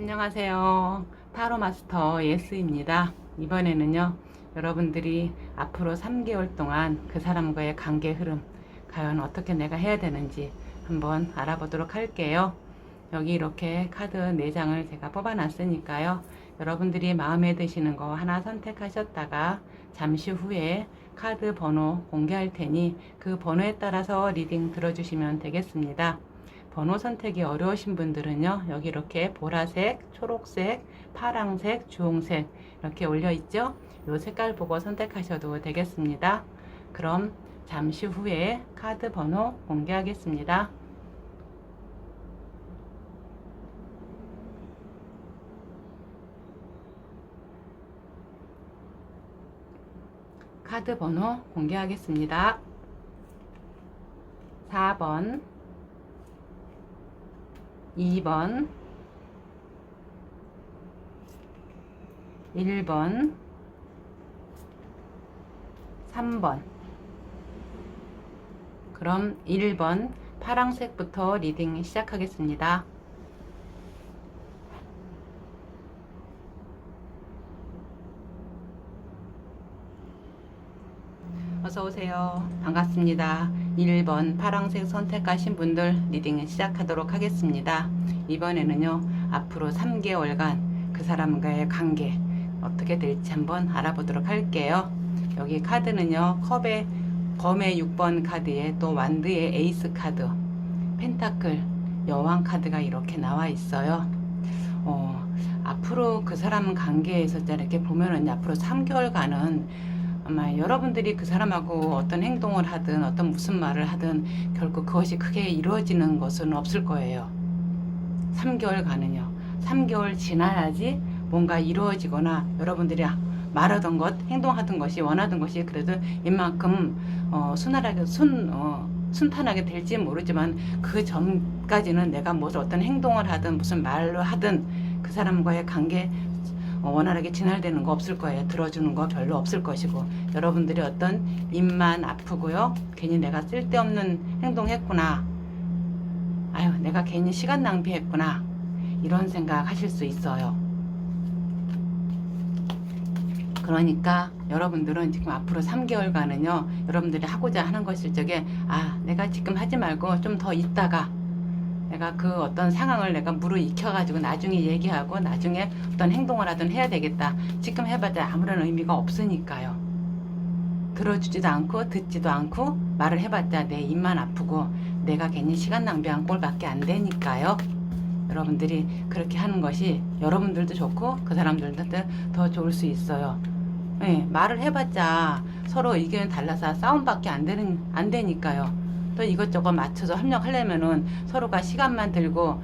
안녕하세요. 타로 마스터 예스입니다. 이번에는요, 여러분들이 앞으로 3개월 동안 그 사람과의 관계 흐름, 과연 어떻게 내가 해야 되는지 한번 알아보도록 할게요. 여기 이렇게 카드 4장을 제가 뽑아 놨으니까요. 여러분들이 마음에 드시는 거 하나 선택하셨다가 잠시 후에 카드 번호 공개할 테니 그 번호에 따라서 리딩 들어주시면 되겠습니다. 번호 선택이 어려우신 분들은요, 여기 이렇게 보라색, 초록색, 파랑색, 주홍색 이렇게 올려 있죠. 이 색깔 보고 선택하셔도 되겠습니다. 그럼 잠시 후에 카드 번호 공개하겠습니다. 카드 번호 공개하겠습니다. 4번, 2번, 1번, 3번. 그럼 1번 파랑색부터 리딩 시작하겠습니다. 어서오세요. 반갑습니다. 1번 파랑색 선택하신 분들 리딩 시작하도록 하겠습니다. 이번에는요, 앞으로 3개월간 그 사람과의 관계 어떻게 될지 한번 알아보도록 할게요. 여기 카드는요, 검의 6번 카드에 또 완드의 에이스 카드, 펜타클, 여왕 카드가 이렇게 나와 있어요. 앞으로 그 사람 관계에서 이렇게 보면은 앞으로 3개월간은 아마 여러분들이 그 사람하고 어떤 행동을 하든 어떤 무슨 말을 하든 결국 그것이 크게 이루어지는 것은 없을 거예요. 3개월간은요. 3개월 지나야지 뭔가 이루어지거나 여러분들이 말하던 것, 행동하던 것이 원하던 것이 그래도 이만큼 순하게 순탄하게 될지 모르지만 그 전까지는 내가 무슨 어떤 행동을 하든 무슨 말을 하든 그 사람과의 관계 원활하게 진행되는 거 없을 거예요. 들어주는 거 별로 없을 것이고 여러분들이 어떤 입만 아프고요. 괜히 내가 쓸데없는 행동했구나. 아유, 내가 괜히 시간 낭비했구나. 이런 생각 하실 수 있어요. 그러니까 여러분들은 지금 앞으로 3개월간은요. 여러분들이 하고자 하는 것일 적에 내가 지금 하지 말고 좀 더 있다가 내가 그 어떤 상황을 내가 무르익혀가지고 나중에 얘기하고 나중에 어떤 행동을 하든 해야 되겠다. 지금 해봤자 아무런 의미가 없으니까요. 들어주지도 않고 듣지도 않고 말을 해봤자 내 입만 아프고 내가 괜히 시간 낭비한 꼴밖에 안 되니까요. 여러분들이 그렇게 하는 것이 여러분들도 좋고 그 사람들도 더 좋을 수 있어요. 네, 말을 해봤자 서로 의견이 달라서 싸움밖에 안 되니까요. 또 이것저것 맞춰서 협력하려면은 서로가 시간만 들고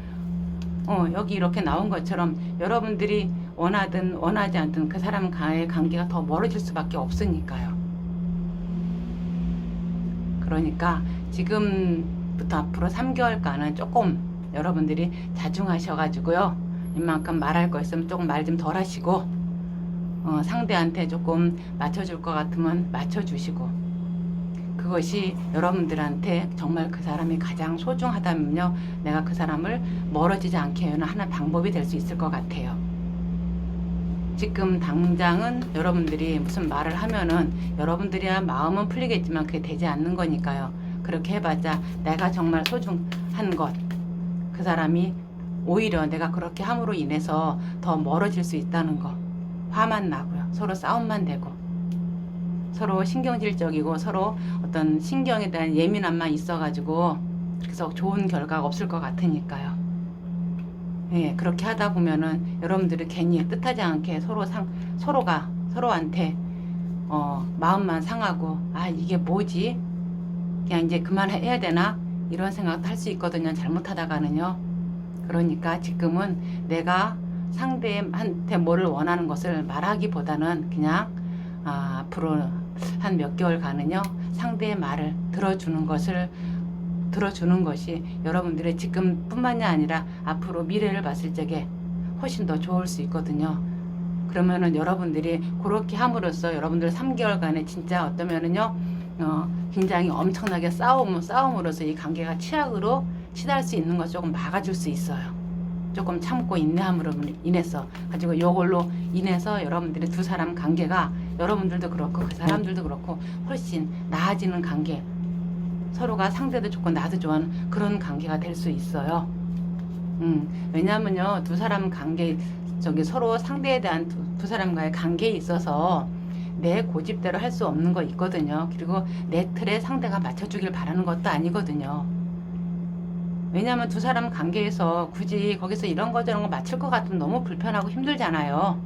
여기 이렇게 나온 것처럼 여러분들이 원하든 원하지 않든 그 사람과의 관계가 더 멀어질 수밖에 없으니까요. 그러니까 지금부터 앞으로 3개월간은 조금 여러분들이 자중하셔가지고요. 이만큼 말할 거 있으면 조금 말 좀 덜 하시고 상대한테 조금 맞춰줄 것 같으면 맞춰주시고 그것이 여러분들한테 정말 그 사람이 가장 소중하다면요. 내가 그 사람을 멀어지지 않게 하는 하나의 방법이 될 수 있을 것 같아요. 지금 당장은 여러분들이 무슨 말을 하면은 여러분들이야 마음은 풀리겠지만 그게 되지 않는 거니까요. 그렇게 해봤자 내가 정말 소중한 것, 그 사람이 오히려 내가 그렇게 함으로 인해서 더 멀어질 수 있다는 거. 화만 나고요. 서로 싸움만 되고. 서로 신경질적이고 서로 어떤 신경에 대한 예민함만 있어가지고 그래서 좋은 결과가 없을 것 같으니까요. 예, 그렇게 하다 보면은 여러분들이 괜히 뜻하지 않게 서로가 서로한테 마음만 상하고 이게 뭐지? 그냥 이제 그만해야 되나? 이런 생각도 할 수 있거든요. 잘못하다가는요. 그러니까 지금은 내가 상대한테 뭐를 원하는 것을 말하기보다는 그냥 앞으로 한 몇 개월간은요 상대의 말을 들어주는 것이 여러분들의 지금뿐만이 아니라 앞으로 미래를 봤을 적에 훨씬 더 좋을 수 있거든요. 그러면은 여러분들이 그렇게 함으로써 여러분들 3개월간에 진짜 어떠면은요 굉장히 엄청나게 싸움으로써 이 관계가 치락으로 치달을 수 있는 것 조금 막아줄 수 있어요. 조금 참고 인내함으로 인해서 가지고 요걸로 인해서 여러분들이 두 사람 관계가 여러분들도 그렇고 그 사람들도 그렇고 훨씬 나아지는 관계, 서로가 상대도 좋고 나도 좋아하는 그런 관계가 될 수 있어요. 왜냐면요, 두 사람 관계, 서로 상대에 대한 두 사람과의 관계에 있어서 내 고집대로 할 수 없는 거 있거든요. 그리고 내 틀에 상대가 맞춰주길 바라는 것도 아니거든요. 왜냐하면 두 사람 관계에서 굳이 거기서 이런 거 저런 거 맞출 것 같으면 너무 불편하고 힘들잖아요.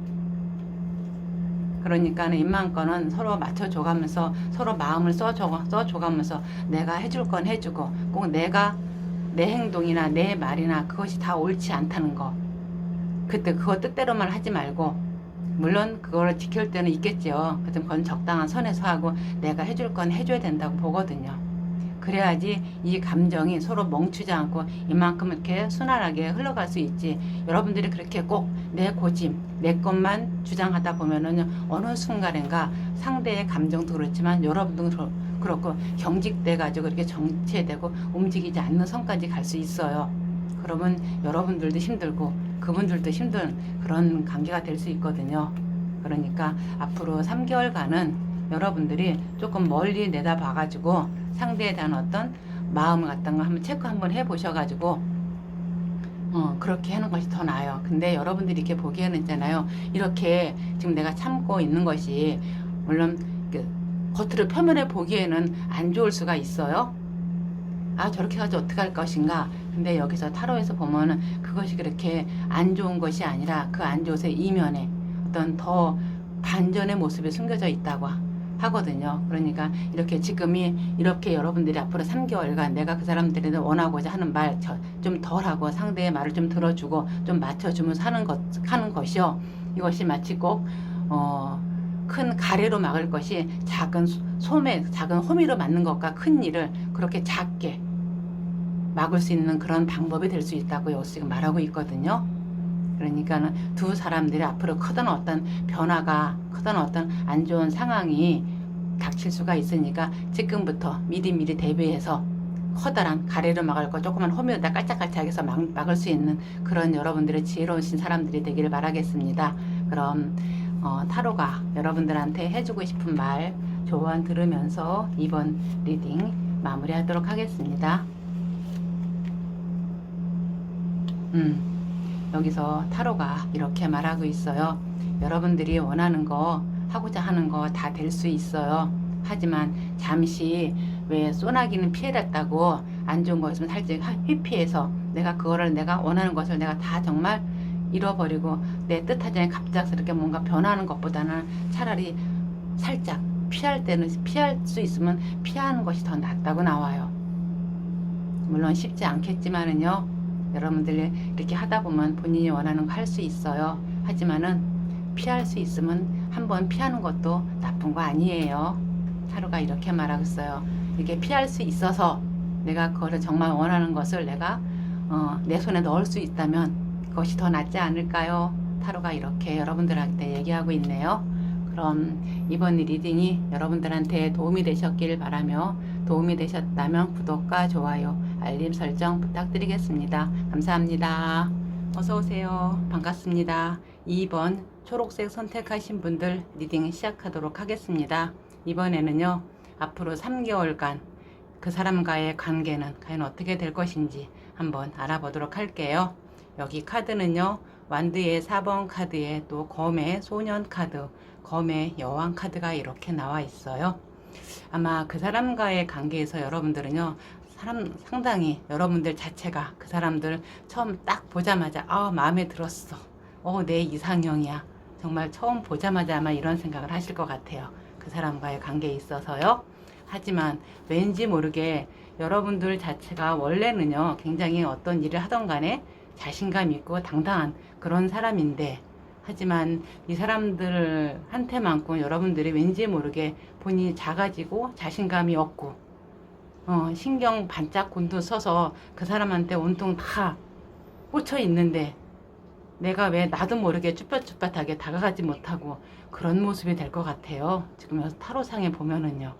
그러니까는 웬만한 서로 맞춰줘가면서 서로 마음을 써줘가면서 내가 해줄 건 해주고 꼭 내가 내 행동이나 내 말이나 그것이 다 옳지 않다는 거, 그때 그거 뜻대로만 하지 말고, 물론 그거를 지킬 때는 있겠죠. 그럼 그건 적당한 선에서 하고 내가 해줄 건 해줘야 된다고 보거든요. 그래야지 이 감정이 서로 멈추지 않고 이만큼 이렇게 순환하게 흘러갈 수 있지. 여러분들이 그렇게 꼭 내 고집, 내 것만 주장하다 보면은 어느 순간인가 상대의 감정도 그렇지만 여러분도 그렇고 경직돼 가지고 이렇게 정체되고 움직이지 않는 선까지 갈 수 있어요. 그러면 여러분들도 힘들고 그분들도 힘든 그런 관계가 될 수 있거든요. 그러니까 앞으로 3개월간은 여러분들이 조금 멀리 내다봐가지고 상대에 대한 어떤 마음을 갖다가 한번 체크 한번 해보셔가지고 그렇게 하는 것이 더 나아요. 근데 여러분들이 이렇게 보기에는 있잖아요. 이렇게 지금 내가 참고 있는 것이 물론 겉으로 표면에 보기에는 안 좋을 수가 있어요. 아, 저렇게 가지고 어떻게 할 것인가. 근데 여기서 타로에서 보면은 그것이 그렇게 안 좋은 것이 아니라 그 안 좋은 이면에 어떤 더 반전의 모습이 숨겨져 있다고 하거든요. 그러니까 이렇게 지금이 이렇게 여러분들이 앞으로 3개월간 내가 그 사람들이 원하고자 하는 말 좀 덜하고 상대의 말을 좀 들어주고 좀 맞춰주면서 하는 것이요. 이것이 마치 꼭 큰 가래로 막을 것이 작은 작은 호미로 맞는 것과 큰 일을 그렇게 작게 막을 수 있는 그런 방법이 될 수 있다고 여기서 지금 말하고 있거든요. 그러니까는 두 사람들이 앞으로 크던 어떤 변화가, 크던 어떤 안 좋은 상황이 닥칠 수가 있으니까 지금부터 미리 대비해서 커다란 가래로 막을 거 조그만 호미에다 깔짝깔짝해서 막을 수 있는 그런 여러분들의 지혜로우신 사람들이 되기를 바라겠습니다. 그럼 타로가 여러분들한테 해주고 싶은 말 조언 들으면서 이번 리딩 마무리하도록 하겠습니다. 여기서 타로가 이렇게 말하고 있어요. 여러분들이 원하는 거, 하고자 하는 거 다 될 수 있어요. 하지만 잠시 왜 소나기는 피해갔다고 안 좋은 거 있으면 살짝 회피해서 내가 그거를 내가 원하는 것을 내가 다 정말 잃어버리고 내 뜻하지 않게 갑작스럽게 뭔가 변하는 것보다는 차라리 살짝 피할 때는 피할 수 있으면 피하는 것이 더 낫다고 나와요. 물론 쉽지 않겠지만은요, 여러분들이 이렇게 하다 보면 본인이 원하는 거 할 수 있어요. 하지만은 피할 수 있으면 한번 피하는 것도 나쁜 거 아니에요. 타로가 이렇게 말하고 있어요. 이렇게 피할 수 있어서 내가 그거를 정말 원하는 것을 내가 내 손에 넣을 수 있다면 그것이 더 낫지 않을까요? 타로가 이렇게 여러분들한테 얘기하고 있네요. 그럼 이번 리딩이 여러분들한테 도움이 되셨길 바라며 도움이 되셨다면 구독과 좋아요, 알림 설정 부탁드리겠습니다. 감사합니다. 어서오세요. 반갑습니다. 2번 초록색 선택하신 분들 리딩 시작하도록 하겠습니다. 이번에는요, 앞으로 3개월간 그 사람과의 관계는 과연 어떻게 될 것인지 한번 알아보도록 할게요. 여기 카드는요, 완드의 4번 카드에 또 검의 소년 카드, 검의 여왕 카드가 이렇게 나와 있어요. 아마 그 사람과의 관계에서 여러분들은요, 상당히 여러분들 자체가 그 사람들 처음 딱 보자마자 마음에 들었어, 내 이상형이야, 정말 처음 보자마자 아마 이런 생각을 하실 것 같아요. 그 사람과의 관계에 있어서요. 하지만 왠지 모르게 여러분들 자체가 원래는요, 굉장히 어떤 일을 하던 간에 자신감 있고 당당한 그런 사람인데, 하지만 이 사람들한테만큼 여러분들이 왠지 모르게 본인이 작아지고 자신감이 없고 신경 반짝 곤두 서서 그 사람한테 온통 다 꽂혀 있는데 내가 왜 나도 모르게 쭈뼛쭈뼛하게 다가가지 못하고 그런 모습이 될 것 같아요. 지금 여기서 타로상에 보면은요.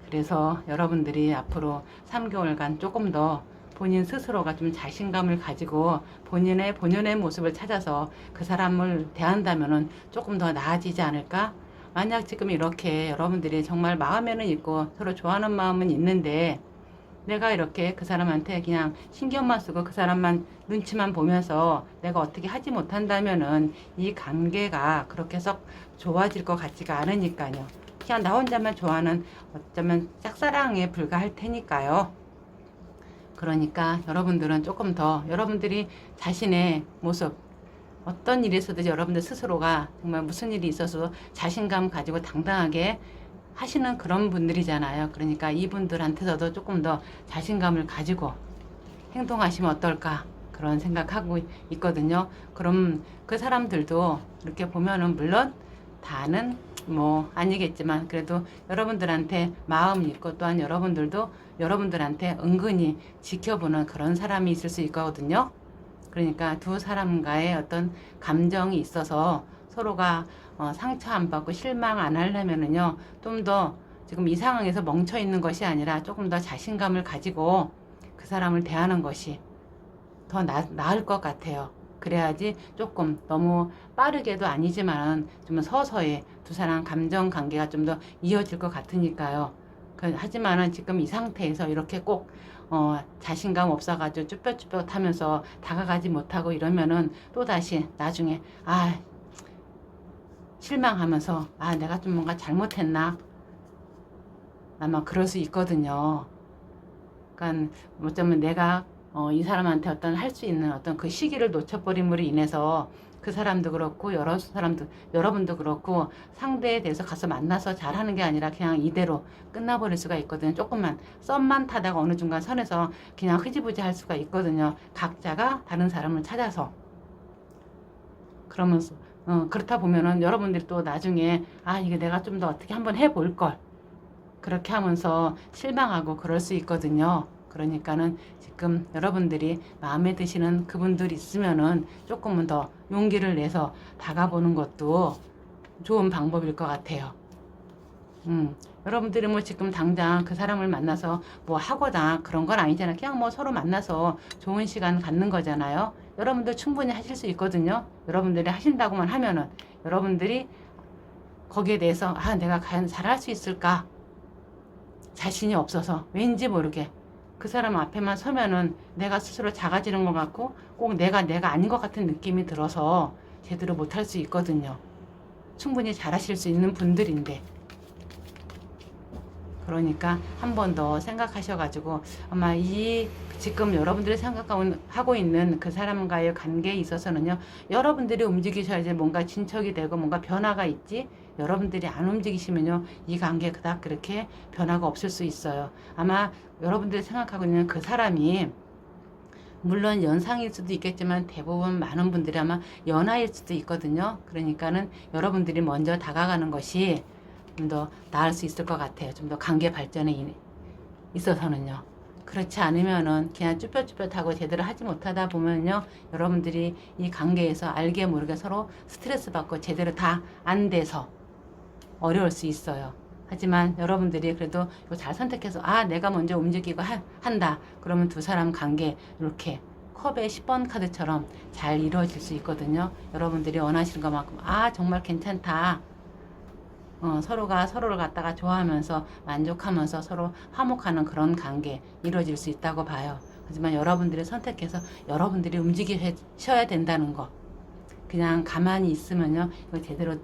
그래서 여러분들이 앞으로 3개월간 조금 더 본인 스스로가 좀 자신감을 가지고 본연의 모습을 찾아서 그 사람을 대한다면은 조금 더 나아지지 않을까? 만약 지금 이렇게 여러분들이 정말 마음에는 있고 서로 좋아하는 마음은 있는데 내가 이렇게 그 사람한테 그냥 신경만 쓰고 그 사람만 눈치만 보면서 내가 어떻게 하지 못한다면은 이 관계가 그렇게 썩 좋아질 것 같지가 않으니까요. 그냥 나 혼자만 좋아하는 어쩌면 짝사랑에 불과할 테니까요. 그러니까 여러분들은 조금 더 여러분들이 자신의 모습 어떤 일이 있어도 여러분들 스스로가 정말 무슨 일이 있어서 자신감 가지고 당당하게 하시는 그런 분들이잖아요. 그러니까 이분들한테서도 조금 더 자신감을 가지고 행동하시면 어떨까 그런 생각하고 있거든요. 그럼 그 사람들도 이렇게 보면은 물론 다는 뭐 아니겠지만 그래도 여러분들한테 마음이 있고 또한 여러분들도 여러분들한테 은근히 지켜보는 그런 사람이 있을 수 있거든요. 그러니까 두 사람과의 어떤 감정이 있어서 서로가 상처 안 받고 실망 안 하려면은요, 좀 더 지금 이 상황에서 멈춰 있는 것이 아니라 조금 더 자신감을 가지고 그 사람을 대하는 것이 더 나을 것 같아요. 그래야지 조금 너무 빠르게도 아니지만 좀 서서히 두 사람 감정 관계가 좀 더 이어질 것 같으니까요. 하지만은 지금 이 상태에서 이렇게 꼭 자신감 없어가지고 쭈뼛쭈뼛 하면서 다가가지 못하고 이러면은 또다시 나중에 실망하면서 내가 좀 뭔가 잘못했나 아마 그럴 수 있거든요. 그러니까 어쩌면 내가 이 사람한테 어떤 할 수 있는 어떤 그 시기를 놓쳐버림으로 인해서 그 사람도 그렇고 여러 사람도 여러분도 그렇고 상대에 대해서 가서 만나서 잘하는 게 아니라 그냥 이대로 끝나버릴 수가 있거든요. 조금만 썸만 타다가 어느 중간 선에서 그냥 흐지부지 할 수가 있거든요. 각자가 다른 사람을 찾아서 그러면서 그렇다 보면은 여러분들이 또 나중에 이게 내가 좀 더 어떻게 한번 해볼 걸 그렇게 하면서 실망하고 그럴 수 있거든요. 그러니까는 지금 여러분들이 마음에 드시는 그분들 있으면은 조금은 더 용기를 내서 다가보는 것도 좋은 방법일 것 같아요. 여러분들이 뭐 지금 당장 그 사람을 만나서 뭐 하거나 그런 건 아니잖아요. 그냥 뭐 서로 만나서 좋은 시간 갖는 거잖아요. 여러분들 충분히 하실 수 있거든요. 여러분들이 하신다고만 하면은 여러분들이 거기에 대해서 내가 과연 잘할 수 있을까? 자신이 없어서 왠지 모르게 그 사람 앞에만 서면은 내가 스스로 작아지는 것 같고 꼭 내가 아닌 것 같은 느낌이 들어서 제대로 못할 수 있거든요. 충분히 잘하실 수 있는 분들인데 그러니까 한 번 더 생각하셔가지고 아마 이 지금 여러분들이 생각하고 있는 그 사람과의 관계에 있어서는요, 여러분들이 움직이셔야지 뭔가 진척이 되고 뭔가 변화가 있지, 여러분들이 안 움직이시면요 이 관계 그닥 그렇게 변화가 없을 수 있어요. 아마 여러분들이 생각하고 있는 그 사람이 물론 연상일 수도 있겠지만 대부분 많은 분들이 아마 연하일 수도 있거든요. 그러니까는 여러분들이 먼저 다가가는 것이 좀 더 나을 수 있을 것 같아요. 좀 더 관계 발전에 있어서는요. 그렇지 않으면은 그냥 쭈뼛쭈뼛하고 제대로 하지 못하다 보면요, 여러분들이 이 관계에서 알게 모르게 서로 스트레스 받고 제대로 다 안 돼서 어려울 수 있어요. 하지만 여러분들이 그래도 이거 잘 선택해서 내가 먼저 움직이고 한다. 그러면 두 사람 관계 이렇게 컵의 10번 카드처럼 잘 이루어질 수 있거든요. 여러분들이 원하시는 것만큼 정말 괜찮다. 서로가 서로를 갖다가 좋아하면서 만족하면서 서로 화목하는 그런 관계 이루어질 수 있다고 봐요. 하지만 여러분들이 선택해서 여러분들이 움직이셔야 된다는 거, 그냥 가만히 있으면요 이거 제대로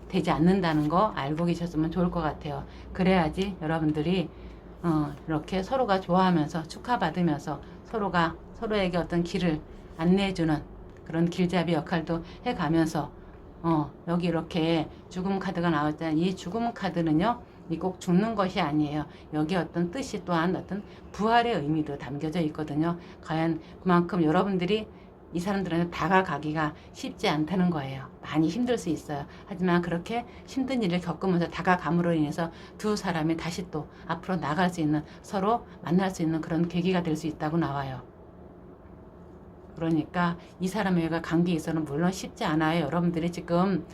되지 않는다는 거 알고 계셨으면 좋을 것 같아요. 그래야지 여러분들이 이렇게 서로가 좋아하면서 축하받으면서 서로가 서로에게 어떤 길을 안내해주는 그런 길잡이 역할도 해가면서 여기 이렇게 죽음 카드가 나왔잖아요. 이 죽음 카드는요, 이 꼭 죽는 것이 아니에요. 여기 어떤 뜻이 또한 어떤 부활의 의미도 담겨져 있거든요. 과연 그만큼 여러분들이 이 사람들한테 다가가기가 쉽지 않다는 거예요. 많이 힘들 수 있어요. 하지만 그렇게 힘든 일을 겪으면서 다가감으로 인해서 두 사람이 다시 또 앞으로 나갈 수 있는, 서로 만날 수 있는 그런 계기가 될 수 있다고 나와요. 그러니까 이 사람과 관계에 있어서는 물론 쉽지 않아요. 여러분들이 지금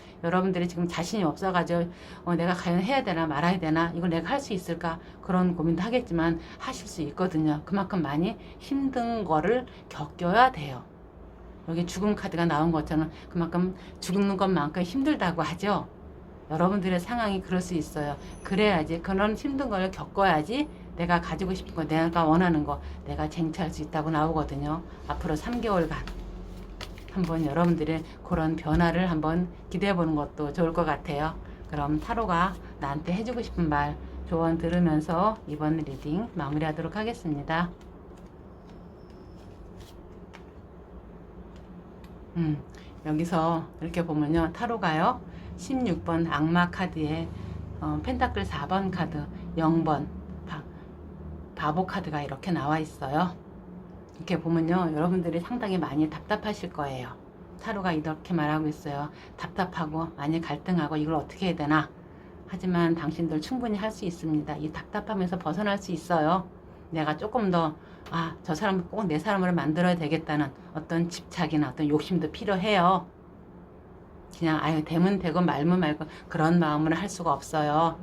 자신이 없어가지고 내가 과연 해야 되나 말아야 되나, 이걸 내가 할 수 있을까, 그런 고민도 하겠지만 하실 수 있거든요. 그만큼 많이 힘든 거를 겪어야 돼요. 여기 죽음 카드가 나온 것처럼 그만큼 죽는 것만큼 힘들다고 하죠. 여러분들의 상황이 그럴 수 있어요. 그래야지, 그런 힘든 걸 겪어야지 내가 가지고 싶은 거, 내가 원하는 거 내가 쟁취할 수 있다고 나오거든요. 앞으로 3개월간 한번 여러분들의 그런 변화를 한번 기대해 보는 것도 좋을 것 같아요. 그럼 타로가 나한테 해주고 싶은 말, 조언 들으면서 이번 리딩 마무리하도록 하겠습니다. 여기서 이렇게 보면요, 타로가요 16번 악마 카드에 펜타클 4번 카드, 0번 바보 카드가 이렇게 나와 있어요. 이렇게 보면요, 여러분들이 상당히 많이 답답하실 거예요. 타로가 이렇게 말하고 있어요. 답답하고 많이 갈등하고 이걸 어떻게 해야 되나. 하지만 당신들 충분히 할 수 있습니다. 이 답답함에서 벗어날 수 있어요. 내가 조금 더 저 사람을 꼭 내 사람으로 만들어야 되겠다는 어떤 집착이나 어떤 욕심도 필요해요. 그냥 되면 되고 말면 말고 그런 마음으로 할 수가 없어요.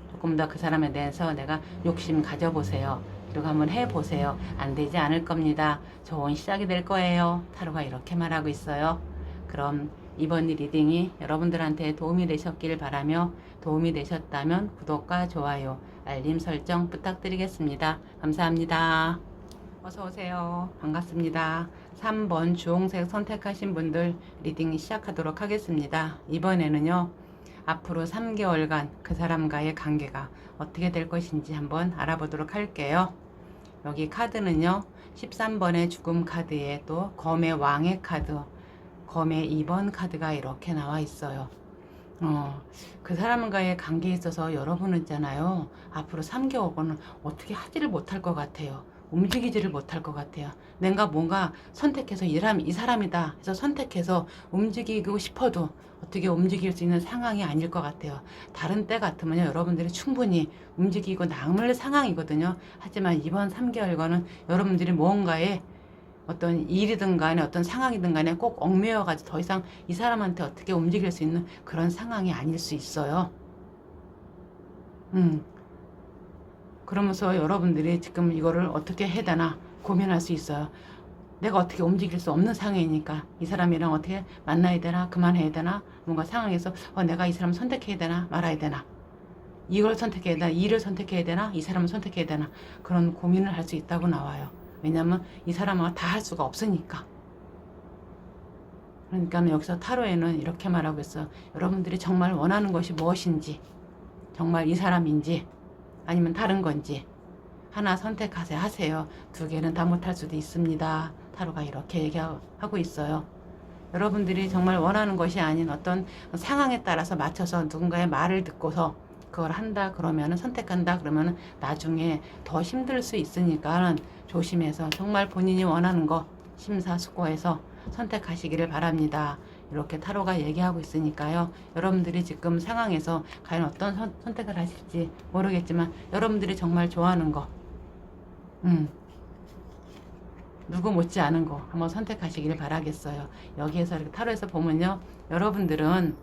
조금 더 그 사람에 대해서 내가 욕심 가져보세요. 그리고 한번 해보세요. 안 되지 않을 겁니다. 좋은 시작이 될 거예요. 타로가 이렇게 말하고 있어요. 그럼 이번 리딩이 여러분들한테 도움이 되셨길 바라며, 도움이 되셨다면 구독과 좋아요, 알림 설정 부탁드리겠습니다. 감사합니다. 어서오세요. 반갑습니다. 3번 주홍색 선택하신 분들 리딩 시작하도록 하겠습니다. 이번에는요, 앞으로 3개월간 그 사람과의 관계가 어떻게 될 것인지 한번 알아보도록 할게요. 여기 카드는요, 13번의 죽음 카드에 또 검의 왕의 카드, 검의 2번 카드가 이렇게 나와 있어요. 그 사람과의 관계에 있어서 여러분은 있잖아요, 앞으로 3개월간은 어떻게 하지를 못할 것 같아요. 움직이지를 못할 것 같아요. 내가 뭔가 선택해서 이 사람이다 해서 선택해서 움직이고 싶어도 어떻게 움직일 수 있는 상황이 아닐 것 같아요. 다른 때 같으면요, 여러분들이 충분히 움직이고 남을 상황이거든요. 하지만 이번 3개월간은 여러분들이 뭔가에 어떤 일이든 간에 어떤 상황이든 간에 꼭 얽매여가지고 더 이상 이 사람한테 어떻게 움직일 수 있는 그런 상황이 아닐 수 있어요. 그러면서 여러분들이 지금 이거를 어떻게 해야 되나 고민할 수 있어요. 내가 어떻게 움직일 수 없는 상황이니까 이 사람이랑 어떻게 만나야 되나, 그만해야 되나, 뭔가 상황에서 내가 이 사람 선택해야 되나 말아야 되나, 이걸 선택해야 되나, 이를 선택해야 되나, 이 사람을 선택해야 되나, 그런 고민을 할 수 있다고 나와요. 왜냐면 이 사람하고 다 할 수가 없으니까. 그러니까 여기서 타로에는 이렇게 말하고 있어요. 여러분들이 정말 원하는 것이 무엇인지, 정말 이 사람인지 아니면 다른 건지 하나 선택하세요. 하세요. 두 개는 다 못할 수도 있습니다. 타로가 이렇게 얘기하고 있어요. 여러분들이 정말 원하는 것이 아닌 어떤 상황에 따라서 맞춰서 누군가의 말을 듣고서 그걸 한다 그러면은, 선택한다 그러면은 나중에 더 힘들 수 있으니까 조심해서 정말 본인이 원하는 거 심사숙고해서 선택하시기를 바랍니다. 이렇게 타로가 얘기하고 있으니까요. 여러분들이 지금 상황에서 과연 어떤 선택을 하실지 모르겠지만 여러분들이 정말 좋아하는 거, 누구 못지않은 거 한번 선택하시기를 바라겠어요. 여기에서 이렇게 타로에서 보면요, 여러분들은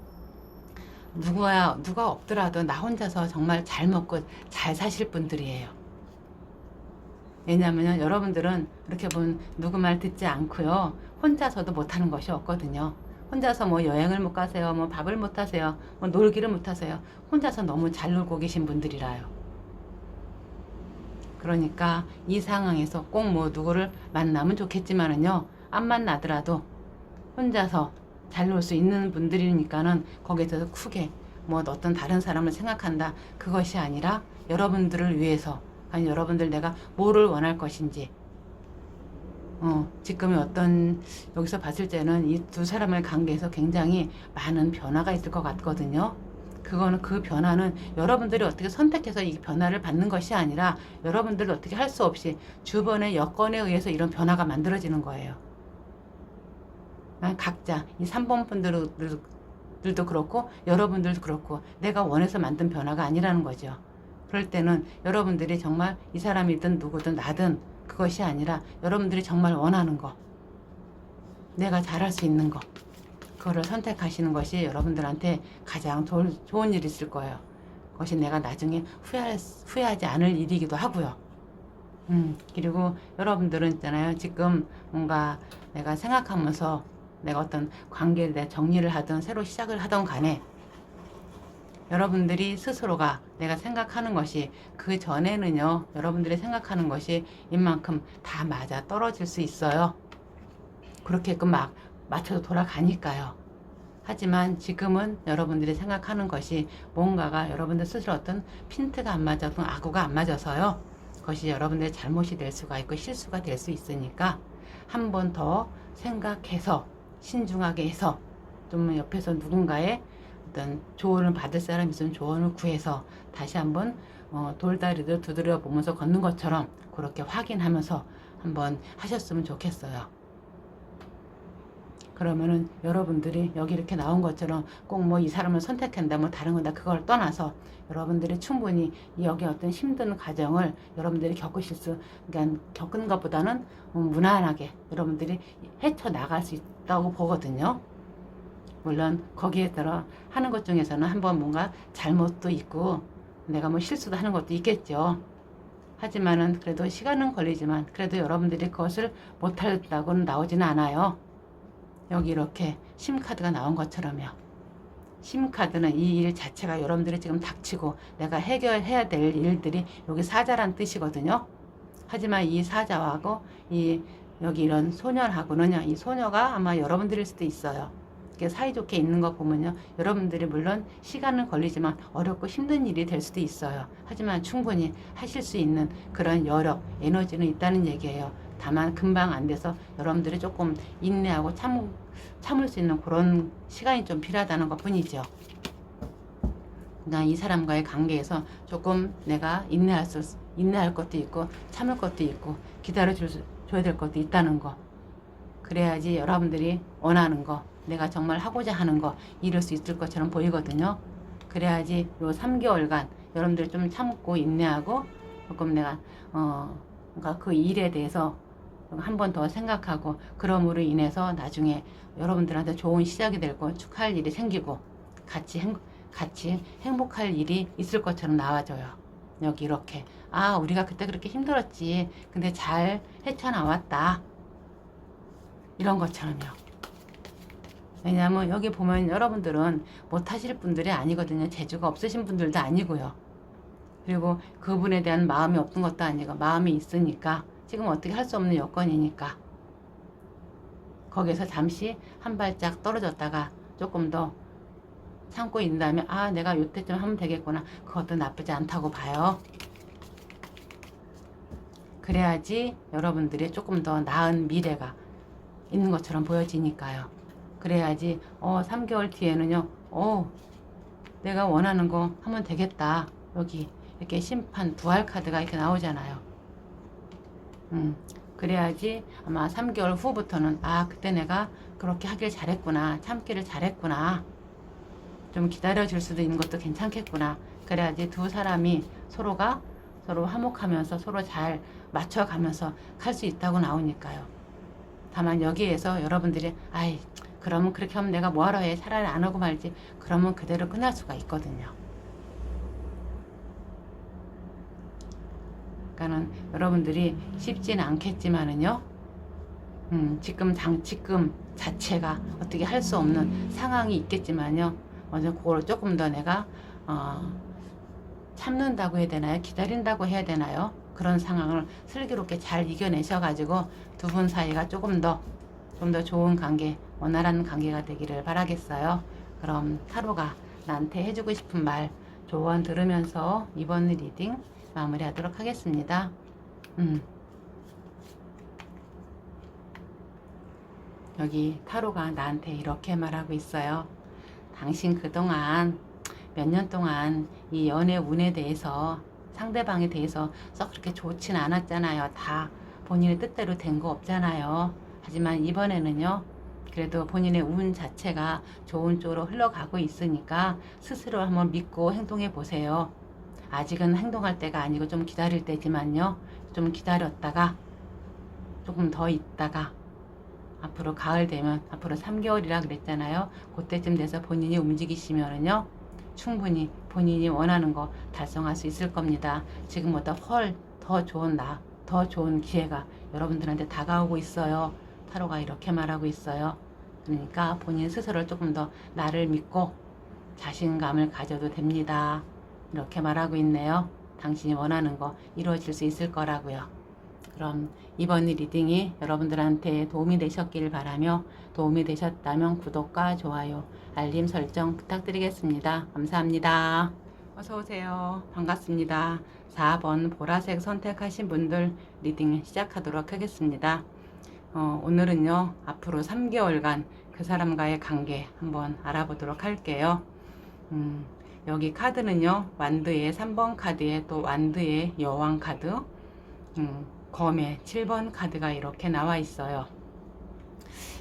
누가 없더라도 나 혼자서 정말 잘 먹고 잘 사실 분들이에요. 왜냐하면 여러분들은 이렇게 보면 누구 말 듣지 않고요, 혼자서도 못하는 것이 없거든요. 혼자서 뭐 여행을 못 가세요, 뭐 밥을 못 하세요, 뭐 놀기를 못 하세요. 혼자서 너무 잘 놀고 계신 분들이라요. 그러니까 이 상황에서 꼭 뭐 누구를 만나면 좋겠지만은요, 안 만나더라도 혼자서 잘 놀 수 있는 분들이니까는 거기에서 크게 뭐 어떤 다른 사람을 생각한다, 그것이 아니라 여러분들을 위해서, 아니 여러분들 내가 뭐를 원할 것인지, 지금의 어떤, 여기서 봤을 때는 이 두 사람의 관계에서 굉장히 많은 변화가 있을 것 같거든요. 그 변화는 여러분들이 어떻게 선택해서 이 변화를 받는 것이 아니라 여러분들이 어떻게 할 수 없이 주변의 여건에 의해서 이런 변화가 만들어지는 거예요. 각자 이 3번 분들도 그렇고 여러분들도 그렇고 내가 원해서 만든 변화가 아니라는 거죠. 그럴 때는 여러분들이 정말 이 사람이든 누구든 나든 그것이 아니라 여러분들이 정말 원하는 거, 내가 잘할 수 있는 거, 그거를 선택하시는 것이 여러분들한테 가장 좋은 일이 있을 거예요. 그것이 내가 나중에 후회하지 않을 일이기도 하고요. 그리고 여러분들은 있잖아요. 지금 뭔가 내가 생각하면서 내가 어떤 관계를 내 정리를 하든 새로 시작을 하든 간에 여러분들이 스스로가 내가 생각하는 것이 그 전에는요, 여러분들이 생각하는 것이 이만큼 다 맞아 떨어질 수 있어요. 그렇게끔 막 맞춰서 돌아가니까요. 하지만 지금은 여러분들이 생각하는 것이 뭔가가 여러분들 스스로 어떤 핀트가 안 맞아서 아구가 안 맞아서요. 그것이 여러분들의 잘못이 될 수가 있고 실수가 될 수 있으니까 한 번 더 생각해서 신중하게 해서 좀 옆에서 누군가의 어떤 조언을 받을 사람이 있으면 조언을 구해서 다시 한번 돌다리를 두드려 보면서 걷는 것처럼 그렇게 확인하면서 한번 하셨으면 좋겠어요. 그러면은 여러분들이 여기 이렇게 나온 것처럼 꼭 뭐 이 사람을 선택한다 뭐 다른 거다 그걸 떠나서 여러분들이 충분히 여기 어떤 힘든 과정을 여러분들이 그러니까 겪은 것보다는 무난하게 여러분들이 헤쳐나갈 수 있다고 보거든요. 물론 거기에 따라 하는 것 중에서는 한번 뭔가 잘못도 있고 내가 뭐 실수도 하는 것도 있겠죠. 하지만은 그래도 시간은 걸리지만 그래도 여러분들이 그것을 못한다고는 나오지는 않아요. 여기 이렇게 심카드가 나온 것처럼요. 심카드는 이 일 자체가 여러분들이 지금 닥치고 내가 해결해야 될 일들이 여기 사자란 뜻이거든요. 하지만 이 사자하고 여기 이런 소녀하고는요, 이 소녀가 아마 여러분들일 수도 있어요. 이렇게 사이좋게 있는 거 보면요, 여러분들이 물론 시간은 걸리지만 어렵고 힘든 일이 될 수도 있어요. 하지만 충분히 하실 수 있는 그런 여력, 에너지는 있다는 얘기예요. 다만 금방 안 돼서 여러분들이 조금 인내하고 참을 수 있는 그런 시간이 좀 필요하다는 것 뿐이죠. 그러니까 이 사람과의 관계에서 조금 내가 인내할 것도 있고 참을 것도 있고 기다려줘야 될 것도 있다는 거. 그래야지 여러분들이 원하는 거, 내가 정말 하고자 하는 거 이룰 수 있을 것처럼 보이거든요. 그래야지 요 3개월간 여러분들이 좀 참고 인내하고 조금 내가 그러니까 그 일에 대해서 한 번 더 생각하고 그럼으로 인해서 나중에 여러분들한테 좋은 시작이 되고 축하할 일이 생기고 같이 행복할 일이 있을 것처럼 나와져요. 여기 이렇게 우리가 그때 그렇게 힘들었지 근데 잘 헤쳐나왔다 이런 것처럼요. 왜냐하면 여기 보면 여러분들은 못하실 분들이 아니거든요. 재주가 없으신 분들도 아니고요. 그리고 그분에 대한 마음이 없는 것도 아니고 마음이 있으니까 지금 어떻게 할 수 없는 여건이니까 거기서 잠시 한 발짝 떨어졌다가 조금 더 참고 있는 다음에 내가 요때쯤 하면 되겠구나. 그것도 나쁘지 않다고 봐요. 그래야지 여러분들이 조금 더 나은 미래가 있는 것처럼 보여지니까요. 그래야지 3개월 뒤에는요 내가 원하는 거 하면 되겠다. 여기 이렇게 심판 부활 카드가 이렇게 나오잖아요. 그래야지 아마 3개월 후부터는 그때 내가 그렇게 하길 잘했구나, 참기를 잘했구나, 좀 기다려줄 수도 있는 것도 괜찮겠구나. 그래야지 두 사람이 서로 화목하면서 서로 잘 맞춰가면서 갈 수 있다고 나오니까요. 다만 여기에서 여러분들이 그러면 그렇게 하면 내가 뭐하러 해, 차라리 안 하고 말지, 그러면 그대로 끝날 수가 있거든요. 그러니까는 여러분들이 쉽지는 않겠지만은요, 지금 자체가 어떻게 할 수 없는 상황이 있겠지만요, 그걸 조금 더 내가 참는다고 해야 되나요? 기다린다고 해야 되나요? 그런 상황을 슬기롭게 잘 이겨내셔가지고 두 분 사이가 좀 더 좋은 관계, 원활한 관계가 되기를 바라겠어요. 그럼 타로가 나한테 해주고 싶은 말, 조언 들으면서 이번 리딩 마무리하도록 하겠습니다. 여기 타로가 나한테 이렇게 말하고 있어요. 당신 그동안 몇 년 동안 이 연애 운에 대해서 상대방에 대해서 썩 그렇게 좋진 않았잖아요. 다 본인의 뜻대로 된 거 없잖아요. 하지만 이번에는요, 그래도 본인의 운 자체가 좋은 쪽으로 흘러가고 있으니까 스스로 한번 믿고 행동해 보세요. 아직은 행동할 때가 아니고 좀 기다릴 때지만요, 좀 기다렸다가 조금 더 있다가 앞으로 가을 되면 앞으로 3개월이라 그랬잖아요. 그때쯤 돼서 본인이 움직이시면은요, 충분히 본인이 원하는 거 달성할 수 있을 겁니다. 지금보다 더 좋은 기회가 여러분들한테 다가오고 있어요. 타로가 이렇게 말하고 있어요. 그러니까 본인 스스로를 조금 더 나를 믿고 자신감을 가져도 됩니다. 이렇게 말하고 있네요. 당신이 원하는 거 이루어질 수 있을 거라고요. 그럼 이번 리딩이 여러분들한테 도움이 되셨길 바라며, 도움이 되셨다면 구독과 좋아요, 알림 설정 부탁드리겠습니다. 감사합니다. 어서오세요. 반갑습니다. 4번 보라색 선택하신 분들 리딩 시작하도록 하겠습니다. 오늘은요, 앞으로 3개월간 그 사람과의 관계 한번 알아보도록 할게요. 여기 카드는요, 완드의 3번 카드에 또 완드의 여왕 카드, 검의 7번 카드가 이렇게 나와 있어요.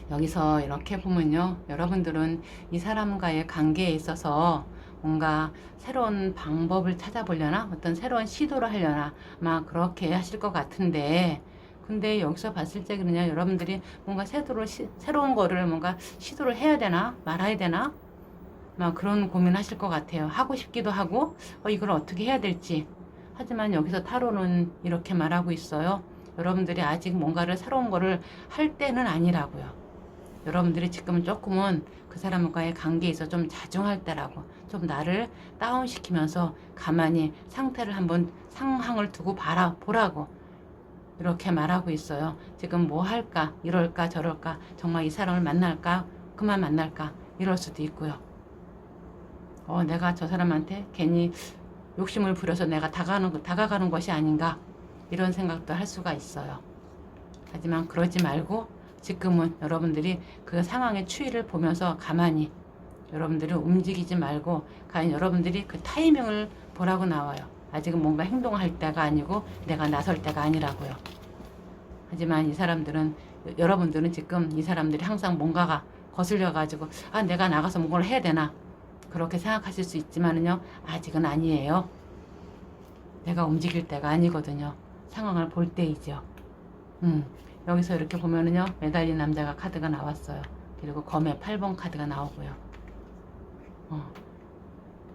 여기서 이렇게 보면요, 여러분들은 이 사람과의 관계에 있어서 뭔가 새로운 방법을 찾아보려나, 어떤 새로운 시도를 하려나, 막 그렇게 하실 것 같은데, 근데 여기서 봤을 때 그냥 여러분들이 뭔가 새로운 거를 뭔가 시도를 해야 되나 말아야 되나 막 그런 고민하실 것 같아요. 하고 싶기도 하고 이걸 어떻게 해야 될지. 하지만 여기서 타로는 이렇게 말하고 있어요. 여러분들이 아직 뭔가를 새로운 거를 할 때는 아니라고요. 여러분들이 지금 조금은 그 사람과의 관계에 있어 좀 자중할 때라고, 좀 나를 다운시키면서 가만히 상태를 한번 상황을 두고 보라고 이렇게 말하고 있어요. 지금 뭐 할까, 이럴까 저럴까, 정말 이 사람을 만날까, 그만 만날까, 이럴 수도 있고요. 내가 저 사람한테 괜히 욕심을 부려서 내가 다가가는 것이 아닌가, 이런 생각도 할 수가 있어요. 하지만 그러지 말고 지금은 여러분들이 그 상황의 추이를 보면서 가만히 여러분들이 움직이지 말고, 과연 여러분들이 그 타이밍을 보라고 나와요. 아직은 뭔가 행동할 때가 아니고 내가 나설 때가 아니라고요. 하지만 여러분들은 지금 이 사람들이 항상 뭔가가 거슬려 가지고 내가 나가서 뭔가를 해야 되나, 그렇게 생각하실 수 있지만은요, 아직은 아니에요. 내가 움직일 때가 아니거든요. 상황을 볼 때이죠. 여기서 이렇게 보면은요, 매달린 남자가 카드가 나왔어요. 그리고 검의 8번 카드가 나오고요.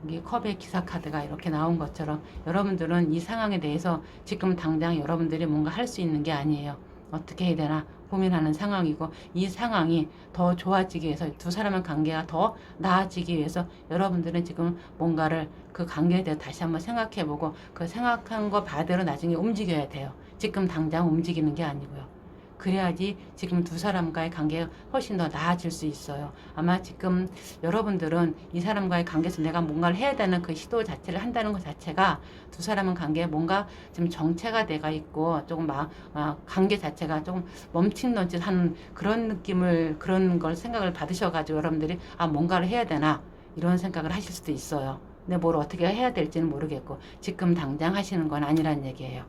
여기 컵의 기사 카드가 이렇게 나온 것처럼 여러분들은 이 상황에 대해서 지금 당장 여러분들이 뭔가 할 수 있는 게 아니에요. 어떻게 해야 되나 고민하는 상황이고, 이 상황이 더 좋아지기 위해서, 두 사람의 관계가 더 나아지기 위해서 여러분들은 지금 뭔가를 그 관계에 대해 다시 한번 생각해보고, 그 생각한 거 바대로 나중에 움직여야 돼요. 지금 당장 움직이는 게 아니고요. 그래야지 지금 두 사람과의 관계가 훨씬 더 나아질 수 있어요. 아마 지금 여러분들은 이 사람과의 관계에서 내가 뭔가를 해야 되는 그 시도 자체를 한다는 것 자체가 두 사람은 관계에 뭔가 좀 정체가 돼가 있고, 조금 관계 자체가 조금 멈칫멈칫하는 그런 걸 생각을 받으셔가지고 여러분들이 뭔가를 해야 되나 이런 생각을 하실 수도 있어요. 근데 뭘 어떻게 해야 될지는 모르겠고, 지금 당장 하시는 건 아니란 얘기예요.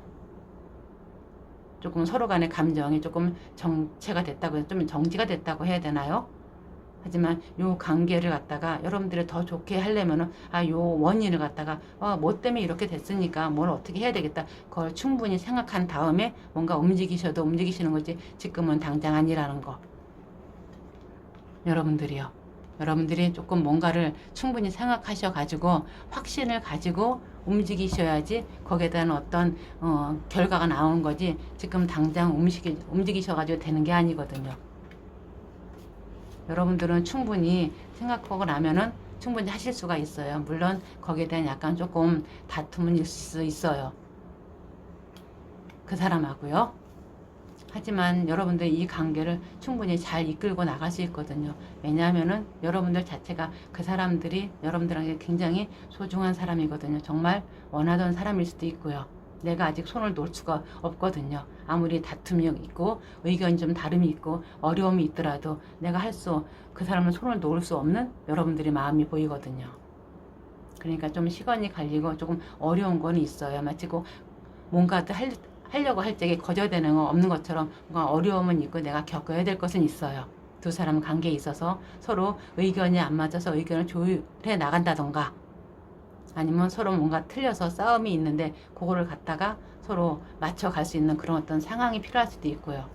조금 서로 간의 감정이 조금 정체가 됐다고, 좀 정지가 됐다고 해야 되나요? 하지만 요 관계를 갖다가 여러분들이 더 좋게 하려면은 요 원인을 갖다가 뭐 때문에 이렇게 됐으니까 뭘 어떻게 해야 되겠다, 그걸 충분히 생각한 다음에 뭔가 움직이시는 거지, 지금은 당장 아니라는 거. 여러분들이 조금 뭔가를 충분히 생각하셔가지고 확신을 가지고 움직이셔야지 거기에 대한 어떤 결과가 나오는 거지, 지금 당장 움직이셔가지고 되는 게 아니거든요. 여러분들은 충분히 생각하고 나면은 충분히 하실 수가 있어요. 물론 거기에 대한 약간 조금 다툼은 있을 수 있어요. 그 사람하고요. 하지만 여러분들 이 관계를 충분히 잘 이끌고 나갈 수 있거든요. 왜냐하면은 여러분들 자체가 그 사람들이 여러분들에게 굉장히 소중한 사람이거든요. 정말 원하던 사람일 수도 있고요. 내가 아직 손을 놓을 수가 없거든요. 아무리 다툼이 있고 의견이 좀 다름이 있고 어려움이 있더라도 내가 그 사람을 손을 놓을 수 없는 여러분들의 마음이 보이거든요. 그러니까 좀 시간이 갈리고 조금 어려운 건 있어요. 마치 뭔가 하려고 할 적에 거절되는 거 없는 것처럼 뭔가 어려움은 있고 내가 겪어야 될 것은 있어요. 두 사람 관계에 있어서 서로 의견이 안 맞아서 의견을 조율해 나간다던가, 아니면 서로 뭔가 틀려서 싸움이 있는데 그거를 갖다가 서로 맞춰갈 수 있는 그런 어떤 상황이 필요할 수도 있고요.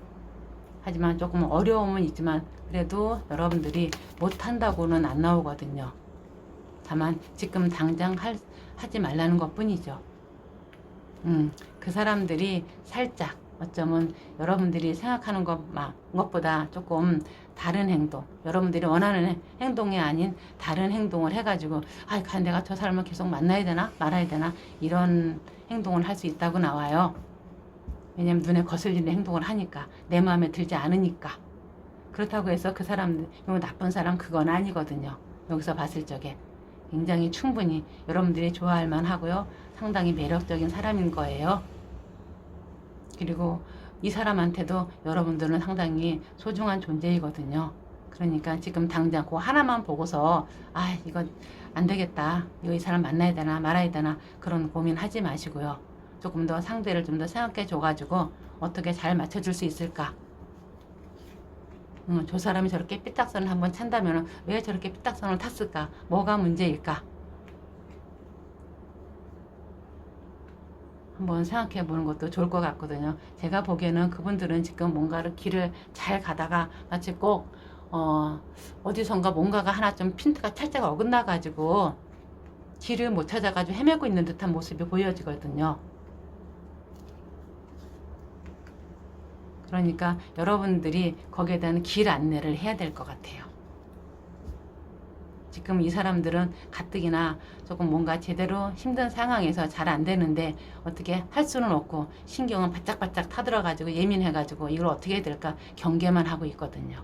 하지만 조금 어려움은 있지만 그래도 여러분들이 못한다고는 안 나오거든요. 다만 지금 당장 하지 말라는 것 뿐이죠. 그 사람들이 살짝 어쩌면 여러분들이 생각하는 것보다 조금 다른 행동, 여러분들이 원하는 행동이 아닌 다른 행동을 해가지고 내가 저 사람을 계속 만나야 되나 말아야 되나 이런 행동을 할 수 있다고 나와요. 왜냐면 눈에 거슬리는 행동을 하니까, 내 마음에 들지 않으니까. 그렇다고 해서 그 사람 나쁜 사람 그건 아니거든요. 여기서 봤을 적에 굉장히 충분히 여러분들이 좋아할 만하고요, 상당히 매력적인 사람인 거예요. 그리고 이 사람한테도 여러분들은 상당히 소중한 존재이거든요. 그러니까 지금 당장 그 하나만 보고서 이거 안 되겠다, 이거 이 사람 만나야 되나 말아야 되나 그런 고민하지 마시고요. 조금 더 상대를 좀 더 생각해 줘가지고 어떻게 잘 맞춰줄 수 있을까. 저 사람이 저렇게 삐딱선을 한번 찬다면 왜 저렇게 삐딱선을 탔을까, 뭐가 문제일까, 한번 생각해 보는 것도 좋을 것 같거든요. 제가 보기에는 그분들은 지금 뭔가를 길을 잘 가다가 마치 꼭 어디선가 뭔가가 하나 좀 핀트가 살짝 어긋나 가지고 길을 못 찾아가지고 헤매고 있는 듯한 모습이 보여지거든요. 그러니까 여러분들이 거기에 대한 길 안내를 해야 될 것 같아요. 지금 이 사람들은 가뜩이나 조금 뭔가 제대로 힘든 상황에서 잘 안 되는데 어떻게 할 수는 없고 신경은 바짝바짝 타들어가지고 예민해가지고 이걸 어떻게 해야 될까 경계만 하고 있거든요.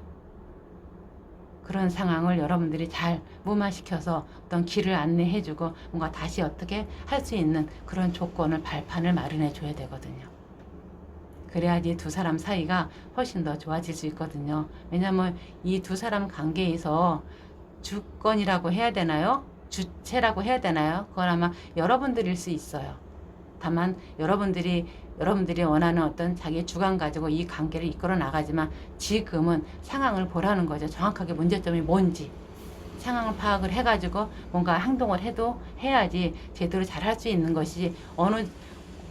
그런 상황을 여러분들이 잘 무마시켜서 어떤 길을 안내해주고 뭔가 다시 어떻게 할 수 있는 그런 조건을, 발판을 마련해 줘야 되거든요. 그래야지 두 사람 사이가 훨씬 더 좋아질 수 있거든요. 왜냐하면 이 두 사람 관계에서 주권이라고 해야 되나요? 주체라고 해야 되나요? 그건 아마 여러분들일 수 있어요. 다만 여러분들이 원하는 어떤 자기의 주관 가지고 이 관계를 이끌어 나가지만 지금은 상황을 보라는 거죠. 정확하게 문제점이 뭔지 상황을 파악을 해가지고 뭔가 행동을 해야지 제대로 잘 할 수 있는 것이, 어느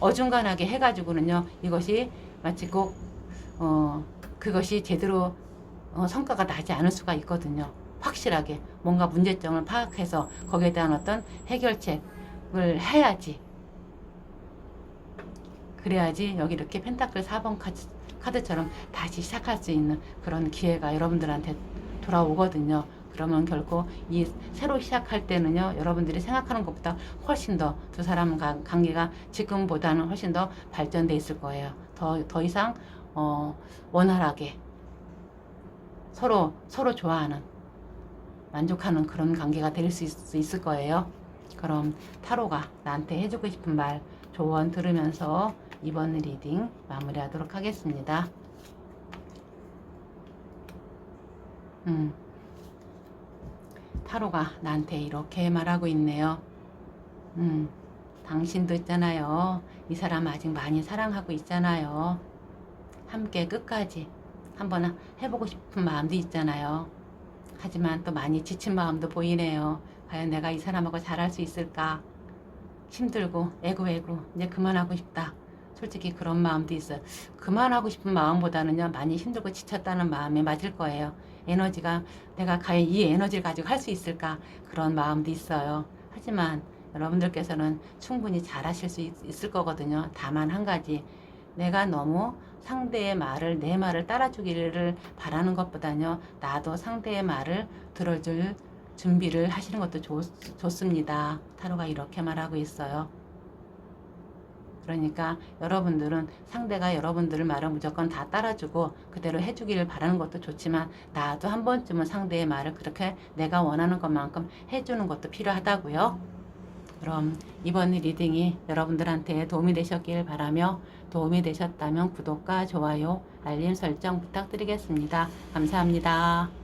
어중간하게 해가지고는요 이것이 마치 꼭 그것이 제대로 성과가 나지 않을 수가 있거든요. 확실하게 뭔가 문제점을 파악해서 거기에 대한 어떤 해결책을 해야지, 그래야지 여기 이렇게 펜타클 4번 카드처럼 다시 시작할 수 있는 그런 기회가 여러분들한테 돌아오거든요. 그러면 결코 이 새로 시작할 때는요 여러분들이 생각하는 것보다 훨씬 더 두 사람 관계가 지금보다는 훨씬 더 발전돼 있을 거예요. 더 이상 원활하게 서로 좋아하는, 만족하는 그런 관계가 될 수 있을 거예요. 그럼 타로가 나한테 해주고 싶은 말, 조언 들으면서 이번 리딩 마무리하도록 하겠습니다. 타로가 나한테 이렇게 말하고 있네요. 당신도 있잖아요. 이 사람 아직 많이 사랑하고 있잖아요. 함께 끝까지 한번 해보고 싶은 마음도 있잖아요. 하지만 또 많이 지친 마음도 보이네요. 과연 내가 이 사람하고 잘할 수 있을까? 힘들고 에고 이제 그만하고 싶다. 솔직히 그런 마음도 있어요. 그만하고 싶은 마음보다는요 많이 힘들고 지쳤다는 마음에 맞을 거예요. 에너지가, 내가 과연 이 에너지를 가지고 할 수 있을까, 그런 마음도 있어요. 하지만 여러분들께서는 충분히 잘하실 수 있을 거거든요. 다만 한 가지, 내가 너무 상대의 말을, 내 말을 따라주기를 바라는 것보다는요 나도 상대의 말을 들어줄 준비를 하시는 것도 좋습니다. 타로가 이렇게 말하고 있어요. 그러니까 여러분들은 상대가 여러분들의 말을 무조건 다 따라주고 그대로 해주기를 바라는 것도 좋지만, 나도 한 번쯤은 상대의 말을 그렇게 내가 원하는 것만큼 해주는 것도 필요하다고요. 그럼 이번 리딩이 여러분들한테 도움이 되셨길 바라며, 도움이 되셨다면 구독과 좋아요, 알림 설정 부탁드리겠습니다. 감사합니다.